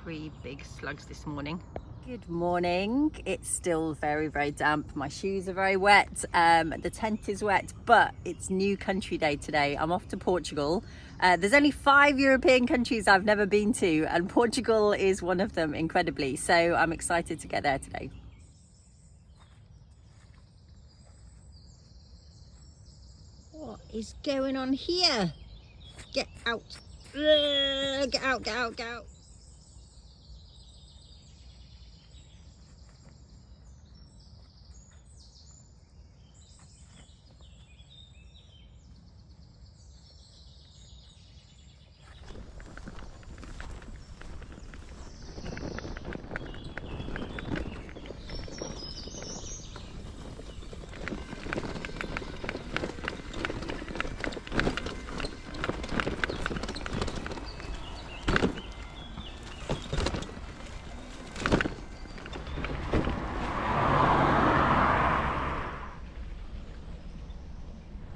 3 big slugs this morning. Good morning. It's still very, very damp. My shoes are very wet. The tent is wet, but it's new country day today. I'm off to Portugal. There's only 5 European countries I've never been to, and Portugal is one of them, incredibly. So I'm excited to get there today. What is going on here? Get out. Get out, get out, get out.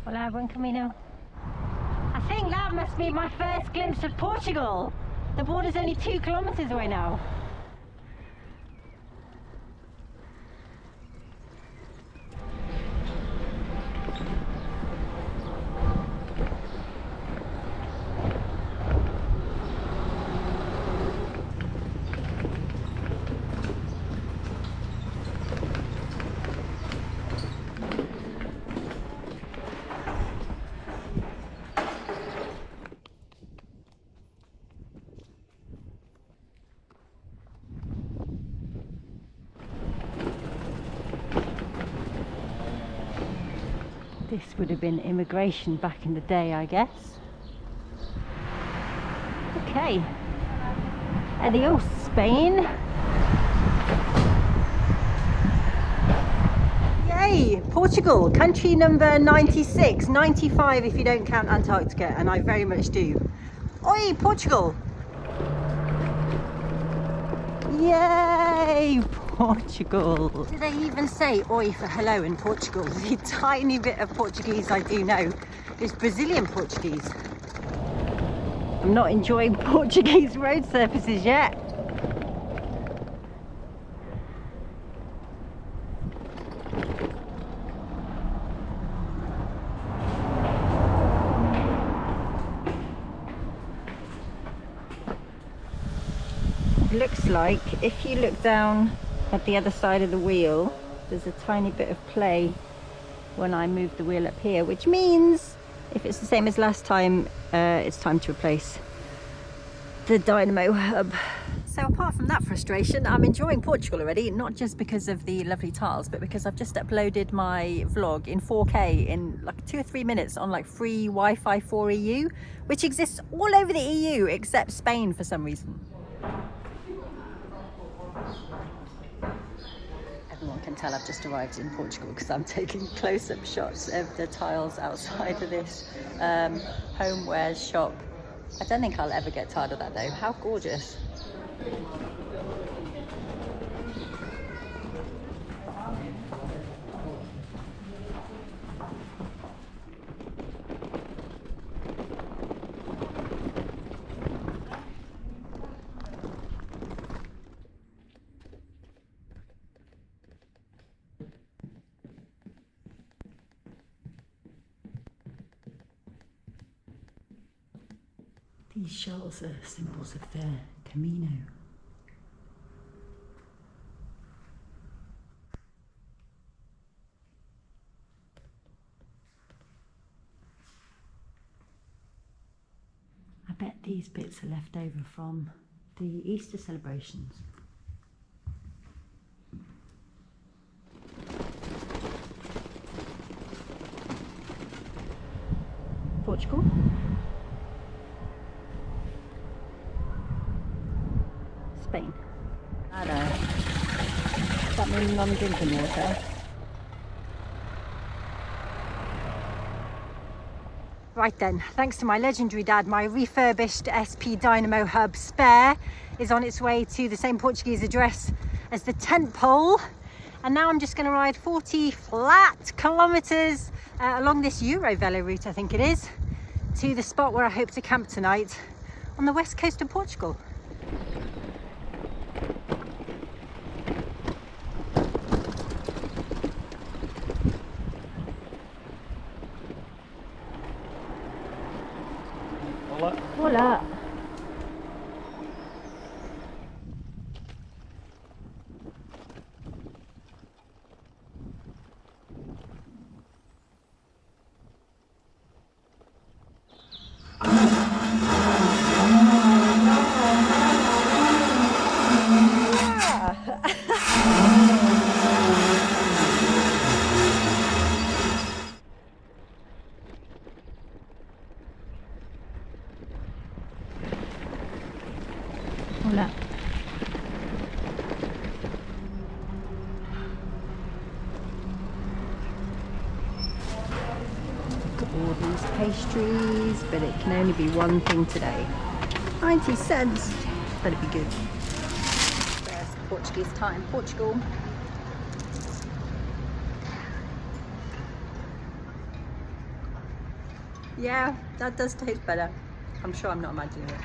Hola, buen camino. I think that must be my first glimpse of Portugal. The border's only 2 kilometers away now. This would have been immigration back in the day, I guess. Okay. Adios, Spain. Yay! Portugal, country number 96, 95 if you don't count Antarctica, and I very much do. Oi, Portugal! Yay! Portugal. Do they even say oi for hello in Portugal? The tiny bit of Portuguese I do know is Brazilian Portuguese. I'm not enjoying Portuguese road surfaces yet. Looks like if you look down at the other side of the wheel, there's a tiny bit of play when I move the wheel up here, which means if it's the same as last time, it's time to replace the dynamo hub. So apart from that frustration, I'm enjoying Portugal already, not just because of the lovely tiles, but because I've just uploaded my vlog in 4K in like 2 or 3 minutes on like free Wi-Fi for EU, which exists all over the EU except Spain for some reason. Everyone can tell I've just arrived in Portugal because I'm taking close-up shots of the tiles outside of this homewares shop. I don't think I'll ever get tired of that though. How gorgeous. These shells are symbols of the Camino. I bet these bits are left over from the Easter celebrations. Portugal. Spain. I know. Does that mean non-drinking water? Right then, thanks to my legendary dad, my refurbished SP Dynamo Hub spare is on its way to the same Portuguese address as the tent pole. And now I'm just going to ride 40 flat kilometres along this Eurovelo route, I think it is, to the spot where I hope to camp tonight on the west coast of Portugal. Hola. Hola. Hola. All these pastries, but it can only be one thing today. 90 cents. Better be good. There's Portuguese tart in Portugal. Yeah, that does taste better. I'm sure I'm not imagining it.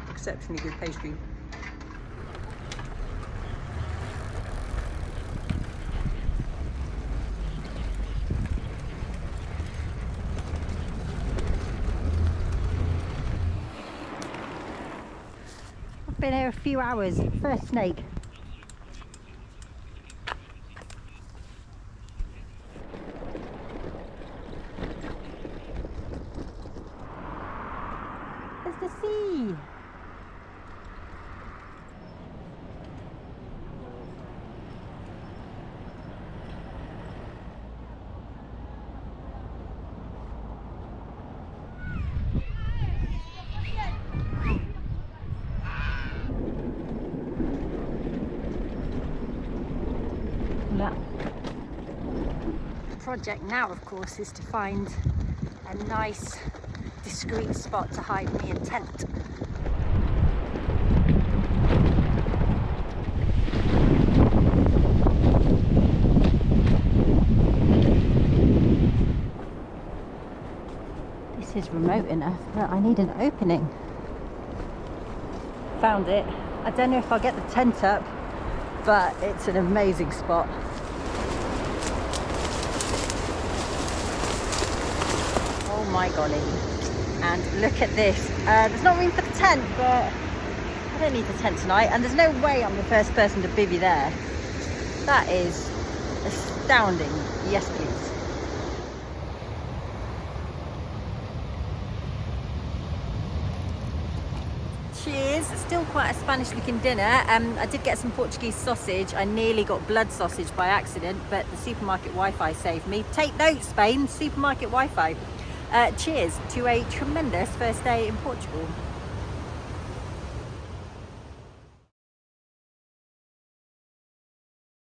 Exceptionally good pastry. I've been here a few hours. First snake. There's the sea. The project now, of course, is to find a nice, discreet spot to hide me in tent. This is remote enough, but I need an opening. Found it. I don't know if I'll get the tent up, but it's an amazing spot. Oh my golly. And look at this. There's not room for the tent, but I don't need the tent tonight, and there's no way I'm the first person to bivvy there. That is astounding. Yes, please. Cheers. Still quite a Spanish looking dinner. I did get some Portuguese sausage. I nearly got blood sausage by accident, but the supermarket Wi-Fi saved me. Take note, Spain, supermarket Wi-Fi. Cheers to a tremendous first day in Portugal.